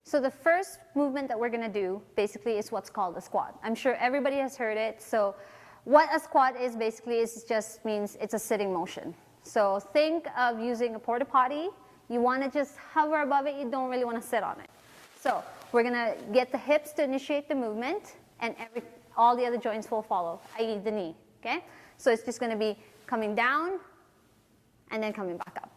So the first movement that we're going to do basically is what's called a squat. I'm sure everybody has heard it. So what a squat is basically is just means it's a sitting motion. So think of using a porta potty. You want to just hover above it. You don't really want to sit on it. So we're going to get the hips to initiate the movement, and all the other joints will follow, i.e. the knee. Okay? So it's just going to be coming down and then coming back up.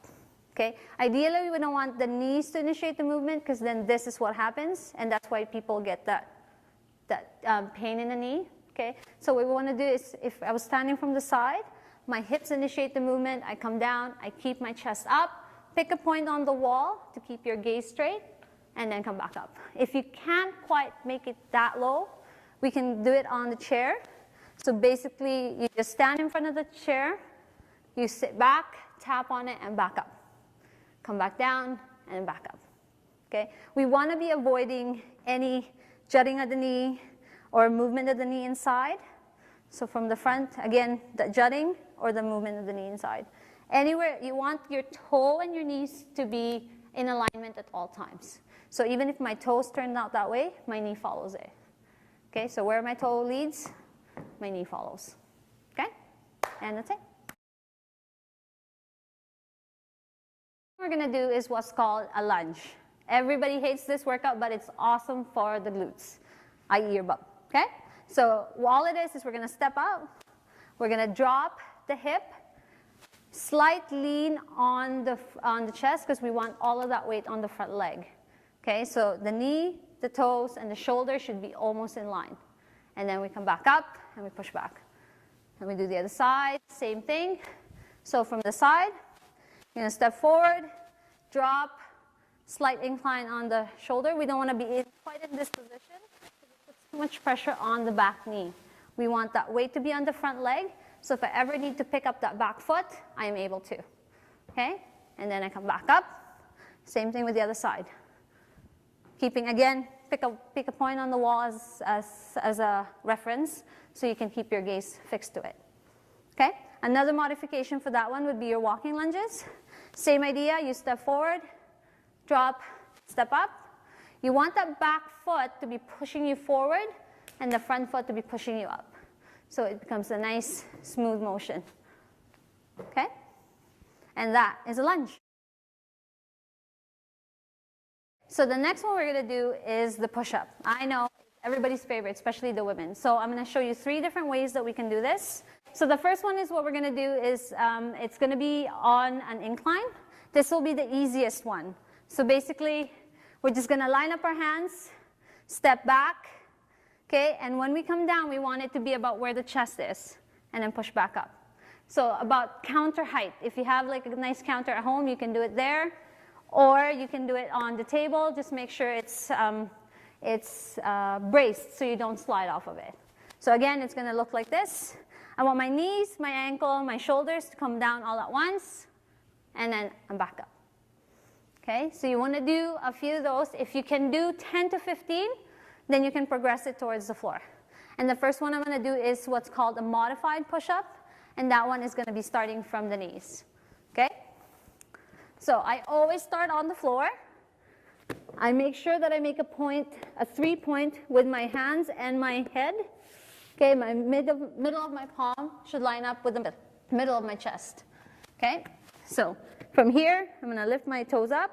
Okay? Ideally, we don't want the knees to initiate the movement because then this is what happens, and that's why people get that pain in the knee. Okay? So what we want to do is, if I was standing from the side, my hips initiate the movement, I come down, I keep my chest up, pick a point on the wall to keep your gaze straight, and then come back up. If you can't quite make it that low, we can do it on the chair. So basically, you just stand in front of the chair, you sit back, tap on it, and back up. Come back down and back up. Okay? We want to be avoiding any jutting of the knee or movement of the knee inside. So from the front, again, the jutting or the movement of the knee inside. Anywhere you want your toe and your knees to be in alignment at all times. So even if my toes turned out that way, my knee follows it. Okay? So where my toe leads, my knee follows. Okay? And that's it. What we're going to do is what's called a lunge. Everybody hates this workout, but it's awesome for the glutes, i.e. your bum. Okay? So all it is we're going to step out. We're going to drop the hip, slight lean on the chest because we want all of that weight on the front leg. Okay? So the knee, the toes, and the shoulder should be almost in line. And then we come back up and we push back. And we do the other side, same thing. So from the side, you're going to step forward, drop, slight incline on the shoulder. We don't want to be quite in this position because it puts too much pressure on the back knee. We want that weight to be on the front leg. So if I ever need to pick up that back foot, I am able to. Okay? And then I come back up. Same thing with the other side. Keeping, again, pick a point on the wall as a reference so you can keep your gaze fixed to it. Okay? Another modification for that one would be your walking lunges. Same idea, you step forward, drop, step up. You want that back foot to be pushing you forward and the front foot to be pushing you up. So it becomes a nice, smooth motion. Okay? And that is a lunge. So the next one we're going to do is the push-up. I know it's everybody's favorite, especially the women. So I'm going to show you 3 different ways that we can do this. So the first one is what we're going to do is it's going to be on an incline. This will be the easiest one. So basically, we're just going to line up our hands, step back, okay? And when we come down, we want it to be about where the chest is, and then push back up. So about counter height. If you have like a nice counter at home, you can do it there. Or you can do it on the table. Just make sure it's braced so you don't slide off of it. So again, it's going to look like this. I want my knees, my ankle, my shoulders to come down all at once, and then I'm back up. Okay, so you want to do a few of those. If you can do 10 to 15, then you can progress it towards the floor. And the first one I'm going to do is what's called a modified push-up, and that one is going to be starting from the knees. Okay? So I always start on the floor. I make sure that I make a 3-point with my hands and my head. Okay, my middle of my palm should line up with the middle of my chest. Okay, so from here, I'm going to lift my toes up,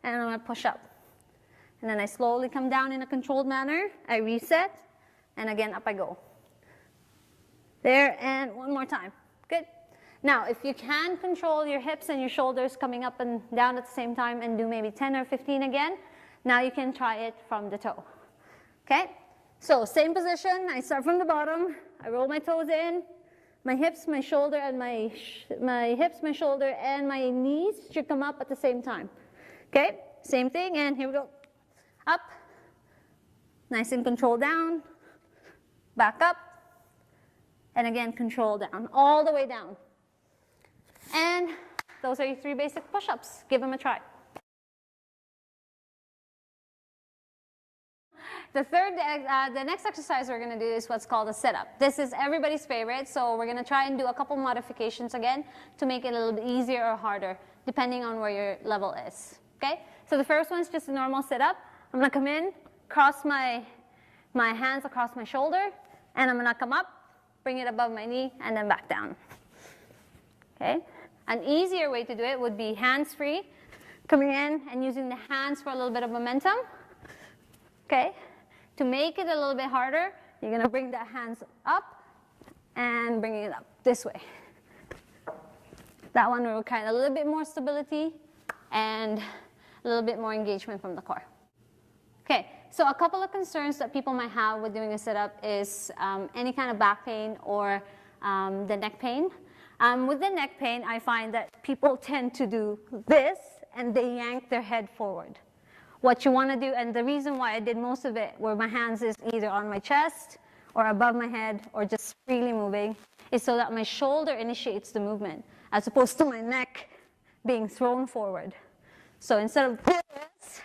and I'm going to push up. And then I slowly come down in a controlled manner. I reset, and again, up I go. There, and one more time. Good. Now, if you can control your hips and your shoulders coming up and down at the same time and do maybe 10 or 15 again, now you can try it from the toe. Okay? So same position, I start from the bottom, I roll my toes in, my hips, my shoulder, and my hips, my shoulder, and my knees should come up at the same time. Okay, same thing, and here we go. Up, nice and control down, back up, and again control down, all the way down. And those are your 3 basic push-ups. Give them a try. The next exercise we're going to do is what's called a sit-up. This is everybody's favorite, so we're going to try and do a couple modifications again to make it a little bit easier or harder, depending on where your level is. Okay? So the first one is just a normal sit-up. I'm gonna come in, cross my hands across my shoulder, and I'm gonna come up, bring it above my knee, and then back down. Okay? An easier way to do it would be hands-free, coming in and using the hands for a little bit of momentum. Okay? To make it a little bit harder, you're gonna bring the hands up and bringing it up this way. That one will require a little bit more stability and a little bit more engagement from the core. Okay, so a couple of concerns that people might have with doing a sit-up is any kind of back pain or the neck pain. With the neck pain, I find that people tend to do this and they yank their head forward. What you want to do, and the reason why I did most of it where my hands is either on my chest or above my head or just freely moving, is so that my shoulder initiates the movement as opposed to my neck being thrown forward. So instead of this,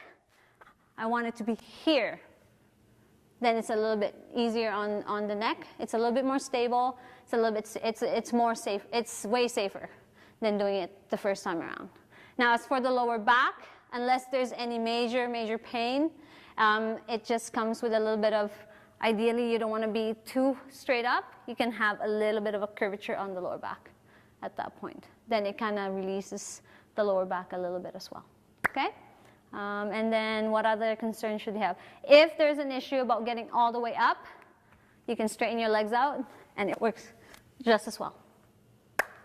I want it to be here. Then it's a little bit easier on the neck. It's a little bit more stable. It's a little bit, it's more safe. It's way safer than doing it the first time around. Now, as for the lower back, unless there's any major pain, it just comes with a little bit of, ideally you don't want to be too straight up. You can have a little bit of a curvature on the lower back at that point. Then it kind of releases the lower back a little bit as well. Okay? And then what other concerns should you have? If there's an issue about getting all the way up, you can straighten your legs out and it works just as well.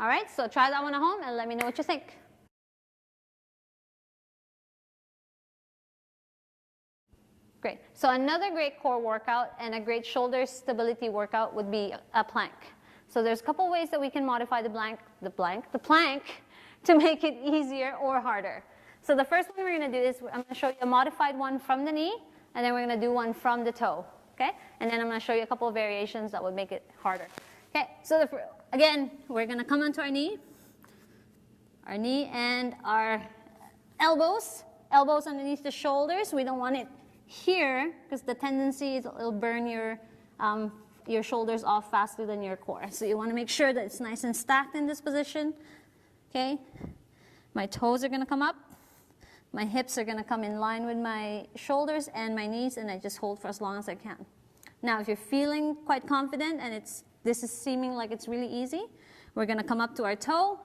All right, so try that one at home and let me know what you think. Great. So another great core workout and a great shoulder stability workout would be a plank. So there's a couple ways that we can modify the plank to make it easier or harder. So the first one we're going to do is I'm going to show you a modified one from the knee, and then we're going to do one from the toe. Okay? And then I'm going to show you a couple of variations that would make it harder. Okay? So again, we're going to come onto our knee and our elbows underneath the shoulders. We don't want it here because the tendency is it'll burn your shoulders off faster than your core. So you want to make sure that it's nice and stacked in this position. Okay? My toes are going to come up. My hips are going to come in line with my shoulders and my knees, and I just hold for as long as I can. Now, if you're feeling quite confident and this is seeming like it's really easy, we're going to come up to our toe,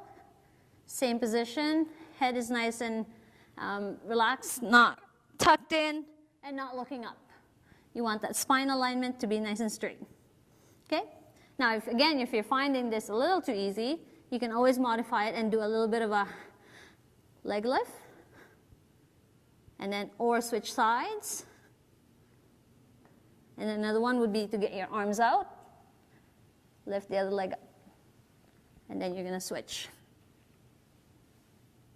same position, head is nice and relaxed, not tucked in, and not looking up. You want that spine alignment to be nice and straight. Okay? Now, if you're finding this a little too easy, you can always modify it and do a little bit of a leg lift. And then, or switch sides. And another one would be to get your arms out, lift the other leg up. And then you're going to switch.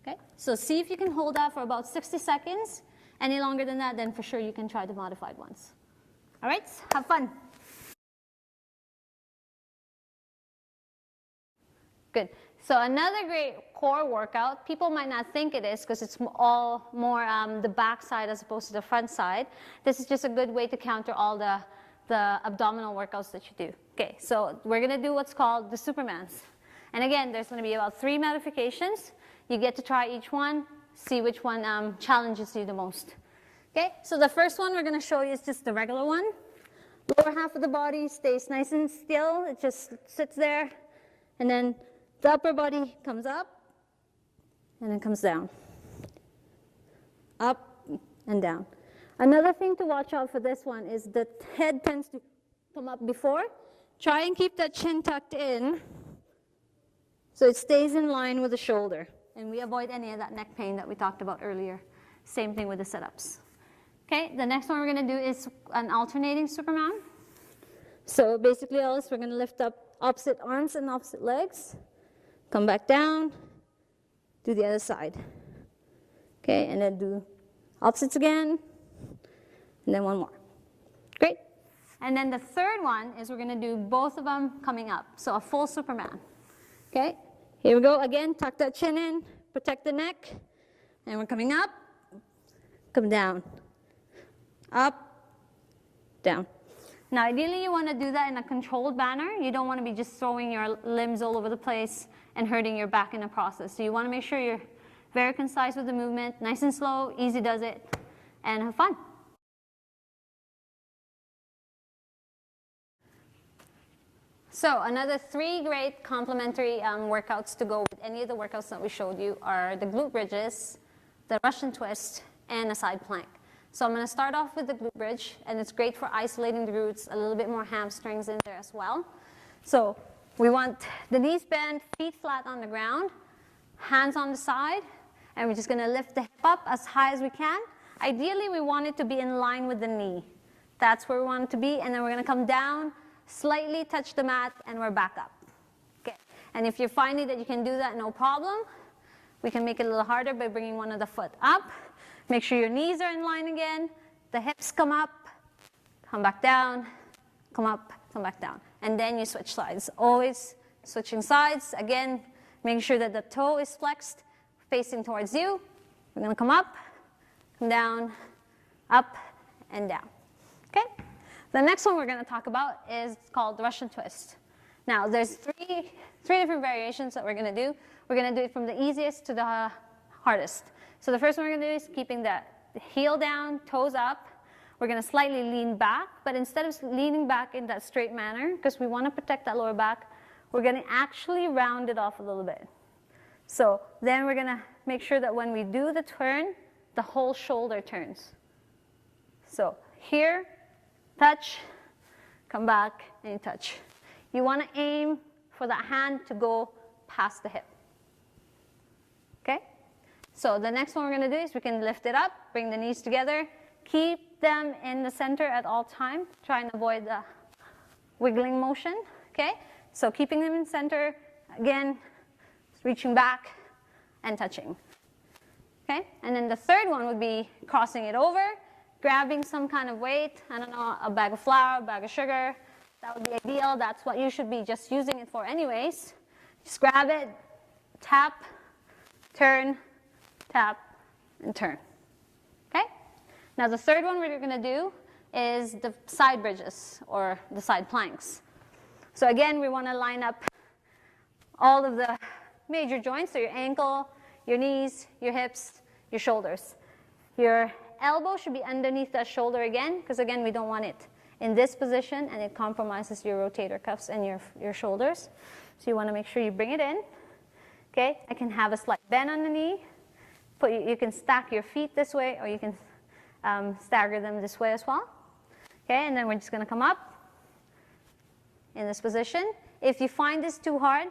Okay? So see if you can hold that for about 60 seconds. Any longer than that, then for sure you can try the modified ones. All right? Have fun. Good. So another great core workout, people might not think it is because it's all more the back side as opposed to the front side. This is just a good way to counter all the abdominal workouts that you do. Okay, so we're going to do what's called the Supermans. And again, there's going to be about 3 modifications. You get to try each one, see which one challenges you the most. Okay, so the first one we're going to show you is just the regular one. Lower half of the body stays nice and still. It just sits there. And then the upper body comes up and then comes down. Up and down. Another thing to watch out for this one is the head tends to come up before. Try and keep that chin tucked in so it stays in line with the shoulder. And we avoid any of that neck pain that we talked about earlier. Same thing with the sit-ups. Okay, the next one we're going to do is an alternating Superman. So basically all this, we're going to lift up opposite arms and opposite legs. Come back down, do the other side. Okay, and then do opposites again, and then one more. Great. And then the third one is we're going to do both of them coming up, so a full Superman. Okay, here we go again, tuck that chin in, protect the neck, and we're coming up, come down, up, down. Now ideally you want to do that in a controlled manner. You don't want to be just throwing your limbs all over the place and hurting your back in the process. So you want to make sure you're very concise with the movement, nice and slow, easy does it, and have fun. So another 3 great complementary workouts to go with any of the workouts that we showed you are the glute bridges, the Russian twist, and a side plank. So I'm going to start off with the glute bridge, and it's great for isolating the glutes, a little bit more hamstrings in there as well. So we want the knees bent, feet flat on the ground, hands on the side, and we're just going to lift the hip up as high as we can. Ideally, we want it to be in line with the knee. That's where we want it to be, and then we're going to come down, slightly touch the mat, and we're back up. Okay. And if you're finding that you can do that, no problem. We can make it a little harder by bringing one of the foot up. Make sure your knees are in line again. The hips come up, come back down, come up, come back down. And then you switch sides. Always switching sides. Again, making sure that the toe is flexed, facing towards you. We're going to come up, come down, up, and down. Okay? The next one we're going to talk about is called the Russian twist. Now, there's three different variations that we're going to do. We're going to do it from the easiest to the hardest. So the first one we're going to do is keeping the heel down, toes up. We're going to slightly lean back, but instead of leaning back in that straight manner, because we want to protect that lower back, we're going to actually round it off a little bit. So then we're going to make sure that when we do the turn, the whole shoulder turns. So here, touch, come back, and you touch. You want to aim for that hand to go past the hip. Okay? So the next one we're going to do is we can lift it up, bring the knees together, keep them in the center at all times, try and avoid the wiggling motion. Okay? So keeping them in center, again, reaching back and touching. Okay? And then the third one would be crossing it over, grabbing some kind of weight, I don't know, a bag of flour, a bag of sugar. That would be ideal. That's what you should be just using it for anyways. Just grab it, tap, turn, tap, and turn. Okay? Now the third one we're going to do is the side bridges or the side planks. So again, we want to line up all of the major joints, so your ankle, your knees, your hips, your shoulders. Your elbow should be underneath that shoulder again, because again, we don't want it in this position, and it compromises your rotator cuffs and your shoulders. So you want to make sure you bring it in. Okay, I can have a slight bend on the knee. You can stack your feet this way, or you can stagger them this way as well. Okay, and then we're just going to come up in this position. If you find this too hard,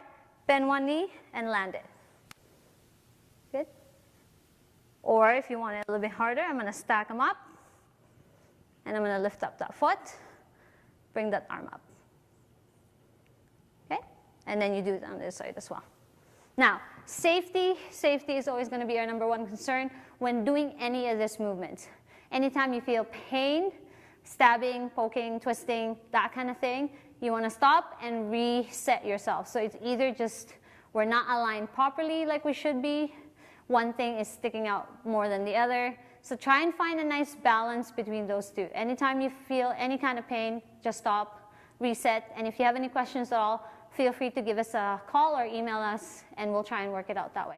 bend one knee and land it. Good. Or if you want it a little bit harder, I'm going to stack them up, and I'm going to lift up that foot, bring that arm up. Okay? And then you do it on this side as well. Now, safety is always going to be our number one concern when doing any of this movement. Anytime you feel pain, stabbing, poking, twisting, that kind of thing, you want to stop and reset yourself. So it's either just we're not aligned properly like we should be, one thing is sticking out more than the other. So try and find a nice balance between those two. Anytime you feel any kind of pain, just stop, reset, and if you have any questions at all, feel free to give us a call or email us, and we'll try and work it out that way.